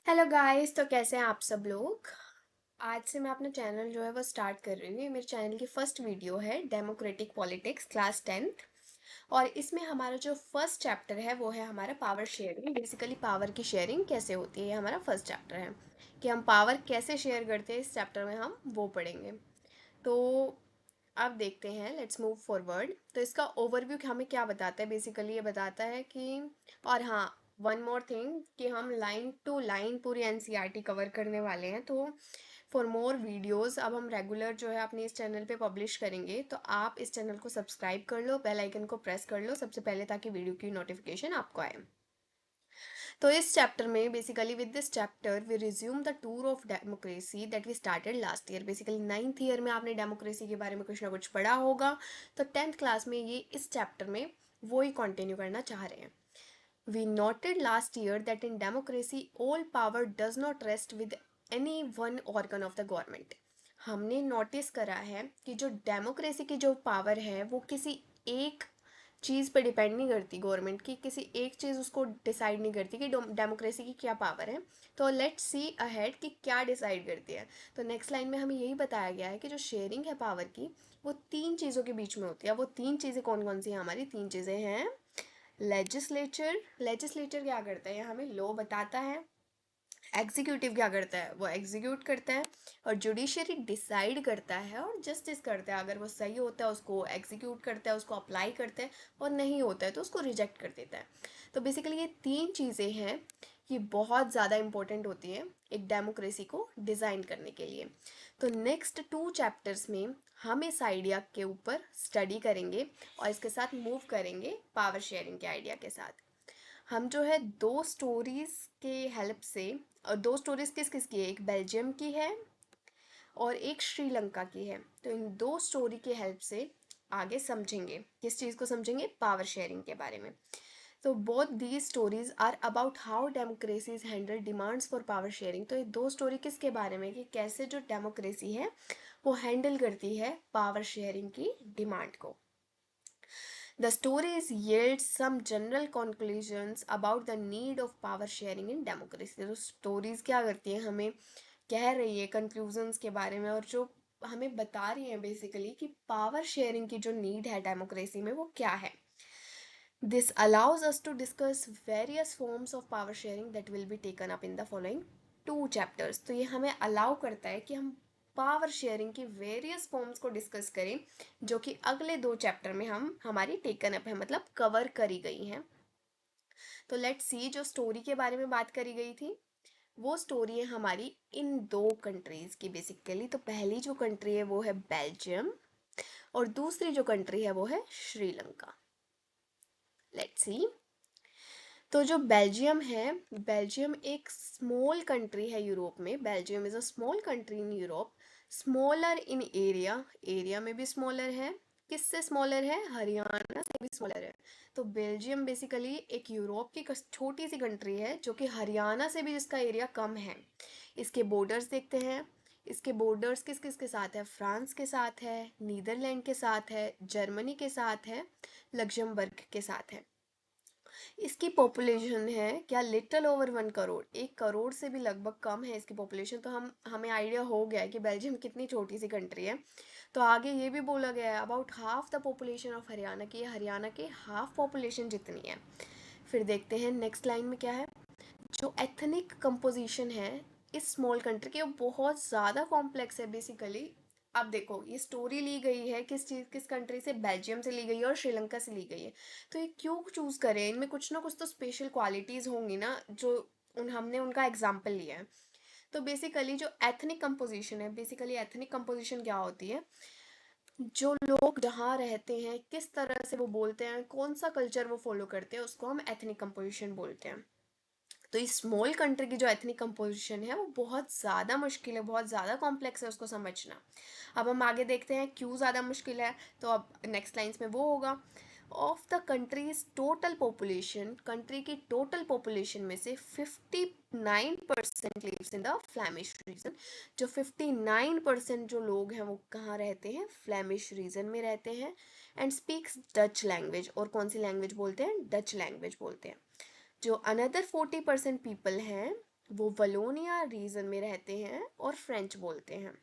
Hello guys, तो कैसे हैं आप सब लोग। आज से मैं अपना चैनल जो है वो स्टार्ट कर रही हूँ। ये मेरे चैनल की फर्स्ट वीडियो है, डेमोक्रेटिक पॉलिटिक्स क्लास 10th। और इसमें हमारा जो फर्स्ट चैप्टर है वो है हमारा पावर शेयरिंग। बेसिकली पावर की शेयरिंग कैसे होती है, ये हमारा फर्स्ट चैप्टर है कि हम पावर कैसे शेयर करते हैं। इस चैप्टर में हम वो पढ़ेंगे। तो अब देखते हैं, लेट्स मूव फॉरवर्ड। तो इसका ओवरव्यू हमें क्या बताता है, बेसिकली ये बताता है कि, और हाँ, वन मोर थिंग कि हम लाइन टू लाइन पूरी एनसीईआरटी कवर करने वाले हैं। तो फॉर मोर वीडियोस अब हम रेगुलर जो है अपने इस चैनल पे पब्लिश करेंगे। तो आप इस चैनल को सब्सक्राइब कर लो, बेल आइकन को प्रेस कर लो सबसे पहले, ताकि वीडियो की नोटिफिकेशन आपको आए। तो इस चैप्टर में basically with this chapter we resume the tour of democracy that we started last year. Basically 9th year में आपने डेमोक्रेसी के बारे में कुछ ना कुछ पढ़ा होगा। तो 10th क्लास में ये इस चैप्टर में वो ही कंटिन्यू करना चाह रहे हैं। We noted last year that in democracy all power does not rest with any one organ of the government. हमने नोटिस करा है कि जो डेमोक्रेसी की जो पावर है वो किसी एक चीज़ पे डिपेंड नहीं करती। गवर्नमेंट की किसी एक चीज़ उसको डिसाइड नहीं करती कि डेमोक्रेसी की क्या पावर है। तो लेट्स सी अहेड कि क्या डिसाइड करती है। तो नेक्स्ट लाइन में हमें यही बताया गया है कि जो शेयरिंग है पावर की, वो तीन चीज़ों के बीच में होती है। वो तीन चीज़ें कौन कौन सी हैं? हमारी तीन चीज़ें हैं। लेजिस्लेचर क्या करता है? ये हमें लॉ बताता है। एग्जीक्यूटिव क्या करता है? वो एग्जीक्यूट करता है। और जुडिशरी डिसाइड करता है और जस्टिस करता है। अगर वो सही होता है उसको एग्जीक्यूट करता है, उसको अप्लाई करता है, और नहीं होता है तो उसको रिजेक्ट कर देता है। तो बेसिकली ये तीन चीज़ें हैं, ये बहुत ज़्यादा इंपॉर्टेंट होती हैं एक डेमोक्रेसी को डिज़ाइन करने के लिए। तो नेक्स्ट 2 चैप्टर्स में हम इस आइडिया के ऊपर स्टडी करेंगे और इसके साथ मूव करेंगे पावर शेयरिंग के आइडिया के साथ। हम जो है दो स्टोरीज के हेल्प से, और दो स्टोरीज किस किस की है, एक बेल्जियम की है और एक श्रीलंका की है। तो इन दो स्टोरी के हेल्प से आगे समझेंगे, किस चीज़ को समझेंगे? पावर शेयरिंग के बारे में। तो both these stories are about how democracy is handle demands for power sharing. तो ये दो स्टोरी किसके बारे में, कि कैसे जो डेमोक्रेसी है वो हैंडल करती है पावर शेयरिंग की डिमांड को। The stories yield some general conclusions about the need of power sharing in democracy. तो stories क्या करती हैं, हमें कह रही है conclusions के बारे में, और जो हमें बता रही हैं बेसिकली कि पावर शेयरिंग की जो नीड है डेमोक्रेसी में वो क्या है। This allows us to discuss various forms of power sharing that will be taken up in the following 2 chapters. तो ये हमें अलाउ करता है कि हम पावर शेयरिंग की वेरियस फॉर्म्स को डिस्कस करें, जो कि अगले 2 चैप्टर में हम हमारी टेकन अप है, मतलब कवर करी गई हैं। तो लेट्स सी, जो स्टोरी के बारे में बात करी गई थी वो स्टोरी है हमारी इन दो कंट्रीज की बेसिकली। तो पहली जो कंट्री है वो है बेल्जियम, और दूसरी जो कंट्री है वो है श्रीलंका। Let's see. तो जो बेल्जियम है, बेल्जियम एक स्मॉल कंट्री है यूरोप में। Belgium is a small country in Europe, smaller in area, area में भी स्मॉलर है। किससे स्मॉलर है? हरियाणा से भी स्मॉलर है। तो बेल्जियम बेसिकली एक यूरोप की छोटी सी कंट्री है जो कि हरियाणा से भी जिसका एरिया कम है। इसके बॉर्डर्स देखते हैं। इसके बॉर्डर्स किस किस के साथ है? फ्रांस के साथ है, नीदरलैंड के साथ है, जर्मनी के साथ है, लग्जमबर्ग के साथ है। इसकी पॉपुलेशन है क्या? लिटिल ओवर 1 करोड़, 1 करोड़ से भी लगभग कम है इसकी पॉपुलेशन। तो हमें आइडिया हो गया है कि बेल्जियम कितनी छोटी सी कंट्री है। तो आगे ये भी बोला गया है about half the population of Haryana की, हरियाणा के हाफ पॉपुलेशन जितनी है। फिर देखते हैं नेक्स्ट लाइन में क्या है। जो एथनिक कंपोजिशन है इस स्मॉल कंट्री की, वो बहुत ज़्यादा कॉम्प्लेक्स है बेसिकली। अब देखो, ये स्टोरी ली गई है किस चीज़, किस कंट्री से? बेल्जियम से ली गई है और श्रीलंका से ली गई है। तो ये क्यों चूज़ करें? इनमें कुछ ना कुछ तो स्पेशल क्वालिटीज़ होंगी ना, जो हमने उनका एग्जाम्पल लिया है। तो बेसिकली जो एथनिक कंपोजिशन है, बेसिकली एथनिक कंपोजिशन क्या होती है? जो लोग जहाँ रहते हैं, किस तरह से वो बोलते हैं, कौन सा कल्चर वो फॉलो करते हैं, उसको हम एथनिक कंपोजिशन बोलते हैं। तो इस स्मॉल कंट्री की जो एथनिक कंपोजिशन है वो बहुत ज़्यादा मुश्किल है, बहुत ज़्यादा कॉम्प्लेक्स है उसको समझना। अब हम आगे देखते हैं क्यों ज़्यादा मुश्किल है। तो अब नेक्स्ट लाइन्स में वो होगा, of the countries total population, country की टोटल पॉपुलेशन में से 59% lives in the Flemish region. जो 59% जो लोग हैं वो कहाँ रहते हैं? फ्लैमिश रीजन में रहते हैं। एंड स्पीक्स डच लैंग्वेज, और कौन सी लैंग्वेज बोलते हैं? डच लैंग्वेज बोलते हैं। जो अनदर 40% पीपल हैं वो वलोनिया रीजन में रहते हैं और फ्रेंच बोलते हैं।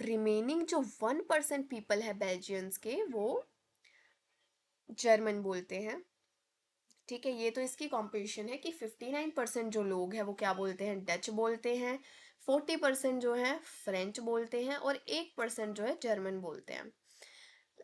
रिमेनिंग जो 1% पीपल है बेल्जियंस के, वो जर्मन बोलते हैं। ठीक है, ये तो इसकी कॉम्पोजिशन है कि 59% जो लोग हैं वो क्या बोलते हैं, डच बोलते हैं, 40% जो है फ्रेंच बोलते हैं और 1% जो है जर्मन बोलते हैं।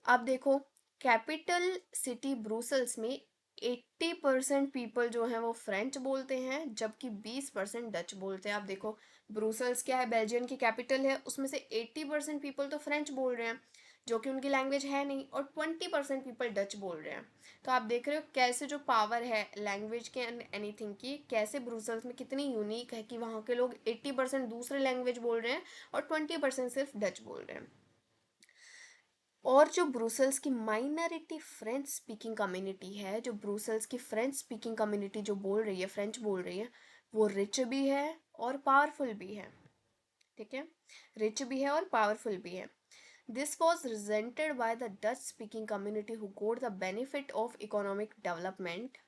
अब देखो, कैपिटल सिटी ब्रुसल्स में 80% पीपल जो हैं वो फ्रेंच बोलते हैं, जबकि 20% डच बोलते हैं। आप देखो, ब्रुसल्स क्या है, बेल्जियम की कैपिटल है, उसमें से 80% पीपल तो फ्रेंच बोल रहे हैं जो कि उनकी लैंग्वेज है नहीं, और 20% पीपल डच बोल रहे हैं। तो आप देख रहे हो कैसे जो पावर है लैंग्वेज के एंड एनीथिंग की, कैसे ब्रुसल्स में कितनी यूनिक है कि वहाँ के लोग 80% दूसरे लैंग्वेज बोल रहे हैं और 20% सिर्फ डच बोल रहे हैं। और जो ब्रुसल्स की माइनॉरिटी फ्रेंच स्पीकिंग कम्युनिटी है, जो ब्रुसल्स की फ्रेंच स्पीकिंग कम्युनिटी जो बोल रही है, फ्रेंच बोल रही है, वो रिच भी है और पावरफुल भी है। ठीक है, रिच भी है और पावरफुल भी है। This was resented by the Dutch speaking community who got the benefit of economic development,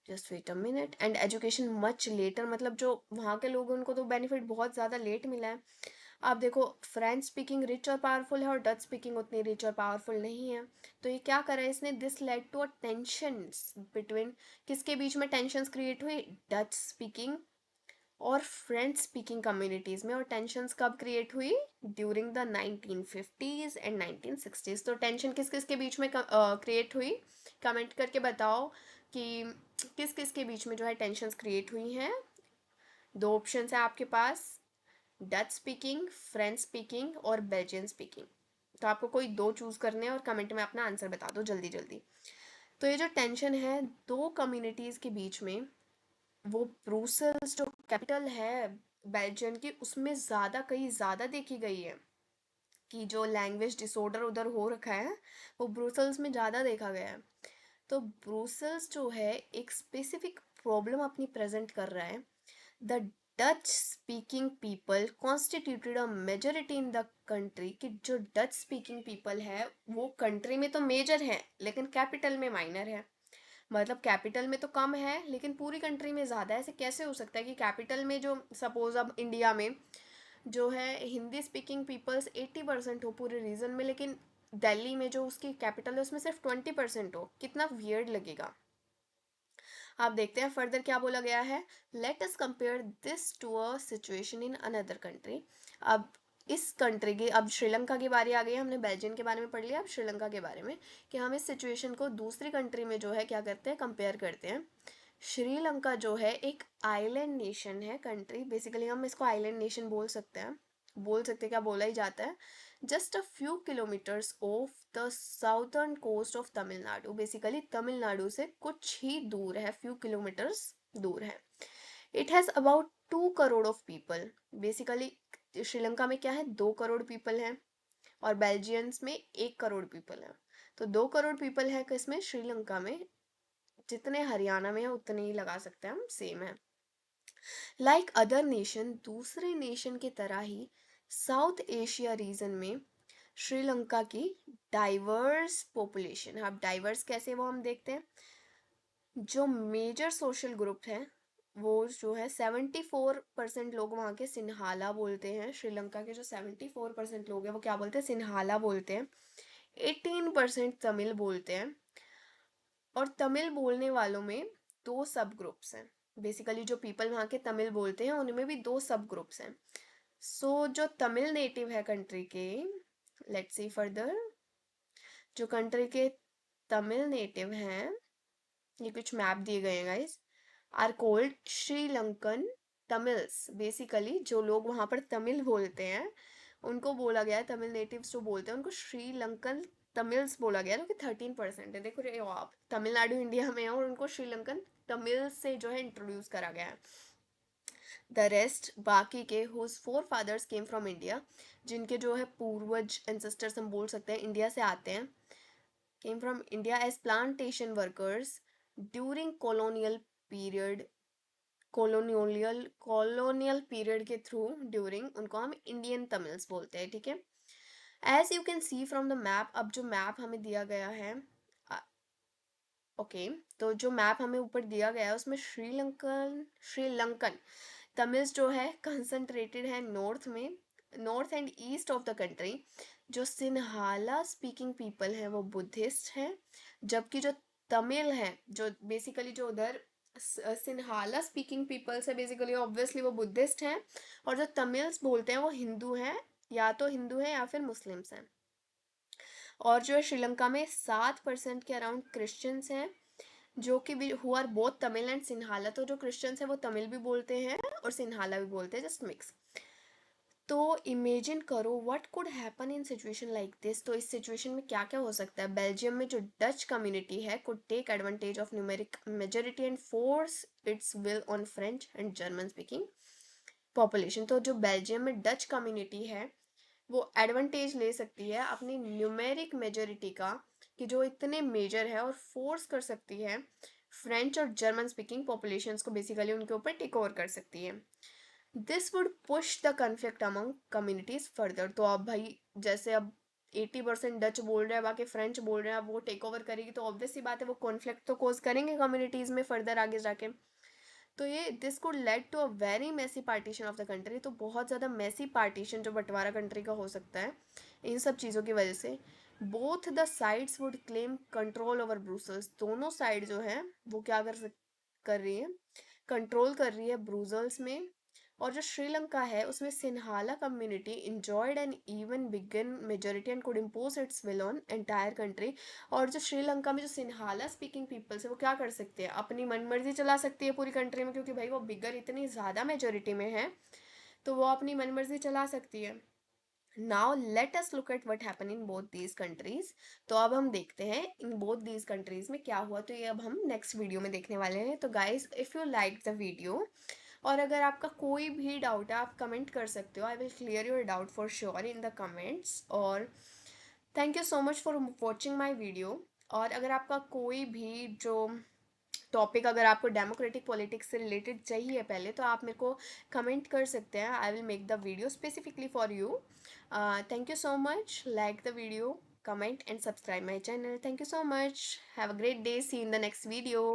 just wait a minute, and education much later. मतलब जो वहाँ के लोग हैं उनको तो बेनिफिट बहुत ज़्यादा लेट मिला है। आप देखो, फ्रेंच स्पीकिंग रिच और पावरफुल है और डच स्पीकिंग उतनी रिच और पावरफुल नहीं है। तो ये क्या करा है इसने, this led to a tensions between, किसके बीच में टेंशंस क्रिएट हुई, डच स्पीकिंग और फ्रेंच स्पीकिंग कम्युनिटीज़ में। और टेंशंस कब क्रिएट हुई, during the 1950s and 1960s। तो टेंशन किस किस के बीच में क्रिएट हुई, कमेंट करके बताओ कि किस किस के बीच में जो है टेंशंस क्रिएट हुई हैं। दो ऑप्शन है आपके पास, डच स्पीकिंग, फ्रेंच स्पीकिंग और बेल्जियन स्पीकिंग। तो आपको कोई दो चूज करने हैं और कमेंट में अपना आंसर बता दो जल्दी जल्दी। तो ये जो टेंशन है दो कम्युनिटीज के बीच में, वो ब्रुसेल्स जो कैपिटल है बेल्जियम की, उसमें ज़्यादा कहीं ज़्यादा देखी गई है कि जो लैंग्वेज डिसऑर्डर उधर हो रखा है वो ब्रुसेल्स में ज़्यादा देखा गया है। तो ब्रुसेल्स जो है एक स्पेसिफिक प्रॉब्लम अपनी प्रेजेंट कर रहा है। The Dutch speaking people constituted a majority in the country, कि जो डच स्पीकिंग पीपल है वो कंट्री में तो मेजर है लेकिन कैपिटल में माइनर है। मतलब कैपिटल में तो कम है लेकिन पूरी कंट्री में ज़्यादा है। ऐसे कैसे हो सकता है कि कैपिटल में जो सपोज अब इंडिया में जो है हिंदी स्पीकिंग पीपल्स 80% हो पूरे रीजन में, लेकिन दिल्ली में जो उसकी कैपिटल है उसमें सिर्फ 20% हो, कितना वियर्ड लगेगा। आप देखते हैं फर्दर क्या बोला गया है, let us compare this to a situation in another country. अब इस कंट्री की, अब श्रीलंका की बारी आ गई है, हमने बेल्जियम के बारे में पढ़ लिया, अब श्रीलंका के बारे में कि हम इस सिचुएशन को दूसरी कंट्री में जो है क्या करते हैं, कंपेयर करते हैं। श्रीलंका जो है एक आइलैंड नेशन है, कंट्री बेसिकली हम इसको आइलैंड नेशन बोल सकते हैं, बोल सकते हैं, क्या बोला ही जाता है। Just a few kilometres off the southern coast of Tamil Nadu, basically Tamil Nadu से कुछ ही दूर है, फ्यू किलोमीटर्स दूर है। It has about 2 crore of people, basically Sri Lanka में क्या है, 2 करोड़ पीपल हैं और बेल्जियंस में 1 करोड़ पीपल हैं। तो 2 करोड़ पीपल है किसमें, श्रीलंका में, जितने हरियाणा में है उतने ही लगा सकते हैं हम, सेम है। लाइक अदर नेशन, दूसरे नेशन की तरह ही साउथ एशिया रीजन में श्रीलंका की डाइवर्स पॉपुलेशन है। अब डाइवर्स कैसे वो हम देखते हैं। जो मेजर सोशल ग्रुप हैं वो जो है 74% लोग वहाँ के सिन्हाला बोलते हैं। श्रीलंका के जो 74% लोग हैं वो क्या बोलते हैं, सिन्हाला बोलते हैं। 18% तमिल बोलते हैं। और तमिल बोलने वालों में दो सब ग्रुप्स हैं, बेसिकली जो पीपल वहाँ के तमिल बोलते हैं उनमें भी दो सब ग्रुप्स हैं। सो जो तमिल नेटिव है कंट्री के, लेट्स सी फर्दर, जो कंट्री के तमिल नेटिव हैं, ये कुछ मैप दिए गए हैं guys, are called Sri Lankan Tamils. Basically जो लोग वहाँ पर तमिल बोलते हैं उनको बोला गया है, तमिल नेटिव्स जो बोलते हैं उनको श्रीलंकन तमिल्स बोला गया है, जो कि 13% है। देखो रे आप, तमिलनाडु इंडिया में है और उनको श्रीलंकन तमिल से जो है इंट्रोड्यूस करा गया है। द रेस्ट बाकी के whose forefathers came from India, जिनके जो है पूर्वज एंसेस्टर्स हम बोल सकते हैं इंडिया से आते हैं, came from India as plantation workers during colonial period, colonial period के थ्रू ड्यूरिंग, उनको हम इंडियन तमिल्स बोलते हैं। ठीक है, as you can see from the map, अब जो मैप हमें दिया गया है ओके, तो जो मैप हमें ऊपर दिया गया है उसमें श्रीलंकन तमिल्स जो है कंसंट्रेटेड है नॉर्थ में, north and east of the country. जो सिन्हाला स्पीकिंग पीपल हैं वो बुद्धिस्ट हैं, जबकि जो तमिल है, जो बेसिकली जो उधर सिन्हाला स्पीकिंग पीपल्स है बेसिकली ऑब्वियसली वो बुद्धिस्ट हैं, और जो तमिल्स बोलते हैं वो हिंदू हैं, या तो हिंदू हैं या फिर मुस्लिम्स हैं। और जो है श्रीलंका में 7% के अराउंड क्रिश्चियंस हैं, जो कि भी who are both Tamil and Sinhala. तो जो क्रिश्चियंस हैं वो तमिल भी बोलते हैं और सिन्हाला भी बोलते हैं, जस्ट मिक्स। तो इमेजिन करो what could happen in situation like this. तो इस सिचुएशन में क्या क्या हो सकता है। बेल्जियम में जो डच कम्युनिटी है could take advantage of numeric majority and force its will on French and German speaking population. तो जो बेल्जियम में डच कम्युनिटी है वो एडवांटेज ले सकती है अपनी न्यूमेरिक मेजोरिटी का, कि जो इतने मेजर है, और फोर्स कर सकती है फ्रेंच और जर्मन स्पीकिंग पॉपुलेशंस को बेसिकली उनके ऊपर टेक ओवर कर सकती है। This would push the conflict among communities further. तो अब भाई जैसे अब 80% डच बोल रहे हैं बाकी फ्रेंच बोल रहे हैं, अब वो टेक ओवर करेगी तो ऑब्वियस सी बात है वो कॉन्फ्लिक्ट तो कोज करेंगे कम्युनिटीज में फर्दर आगे जाके। तो ये this could lead to a very messy partition of the country. तो बहुत ज़्यादा मेसी पार्टीशन जो बंटवारा कंट्री का हो सकता है इन सब चीज़ों की वजह से। Both the sides would claim control over Brussels. दोनों साइड जो है वो क्या कर रही है, कंट्रोल कर रही है ब्रूजल्स में। और जो श्रीलंका है उसमें Sinhala community enjoyed an even bigger majority and could impose its will on entire country. और जो श्रीलंका में जो सिन्हाला स्पीकिंग पीपल्स है वो क्या कर सकते हैं, अपनी मनमर्जी चला सकती है पूरी कंट्री में, क्योंकि भाई वो बिगर इतनी ज़्यादा मेजोरिटी में है तो वो अपनी मनमर्जी चला सकती है। Now let us look at what happen in both these countries. तो अब हम देखते हैं इन बोथ दीज कंट्रीज में क्या हुआ। तो ये अब हम नेक्स्ट वीडियो में देखने वाले हैं। तो guys if you like the video, और अगर आपका कोई भी डाउट है आप कमेंट कर सकते हो, I will clear your doubt for sure in the comments. और thank you so much for watching my video. और अगर आपका कोई भी जो टॉपिक अगर आपको डेमोक्रेटिक पॉलिटिक्स से रिलेटेड चाहिए पहले, तो आप मेरे को कमेंट कर सकते हैं, I will make the video specifically for you. Thank you so much, like the video, comment and subscribe my channel. Thank you so much. Have a great day. See you in the next video.